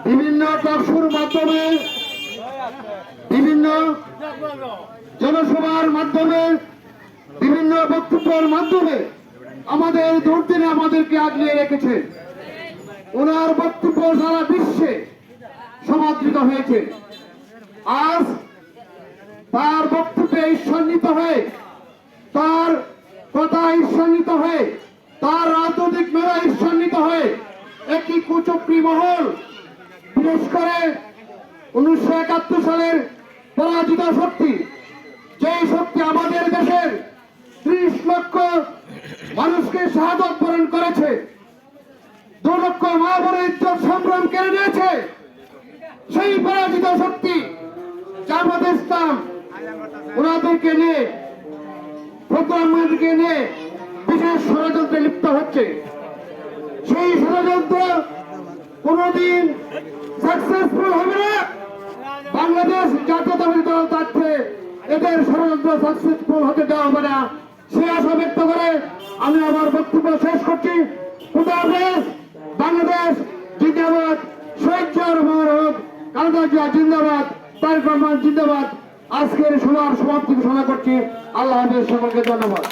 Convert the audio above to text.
বিভিন্ন টকশোর মাধ্যমে, বিভিন্ন জনসভার মাধ্যমে, বিভিন্ন বক্তব্যের মাধ্যমে আমাদের দুর্দিনে আমাদেরকে আগলিয়ে রেখেছে। ওনার বক্তব্য সারা বিশ্বে সমাদৃত হয়েছে। আজ তার বক্তব্যে ঈর্ষান্বিত হয়ে, তার কথা ঈর্ষান্বিত হয়ে, তার রাজনৈতিক মেধা ঈর্ষান্বিত হয়ে একটি কুচক্রী মহল, বিশেষ করে 1971 সালের পরাজিত শক্তি, যে শক্তি আমাদের দেশের 30 লক্ষ মানুষকে শাহাদত বরণ করেছে, 2 লক্ষ মা বোনের ইজ্জত সংগ্রাম কেড়ে নিয়েছে, সেই পরাজিত শক্তি জামাত ইসলাম ওনাদেরকে নিয়ে, প্রধানমন্ত্রীকে নিয়ে বিশেষ ষড়যন্ত্রে লিপ্ত হচ্ছে। সেই ষড়যন্ত্র কোনদিন সাকসেসফুল হবে না। বাংলাদেশ জাতীয়তাবাদী দল থাকছে, এদের ষড়যন্ত্র সাকসেসফুল হতে দেওয়া হবে না, সে আশা ব্যক্ত করে আমি আমার বক্তব্য শেষ করছি। খুদা হাফেজ। বাংলাদেশ জিন্দাবাদ, শহীদ জিয়াউর রহমান হোক, খালেদা জিয়া জিন্দাবাদ, তারেক রহমান জিন্দাবাদ। আজকের সভার সমাপ্তি ঘোষণা করছি। আল্লাহ হাফেজ, সকলকে ধন্যবাদ।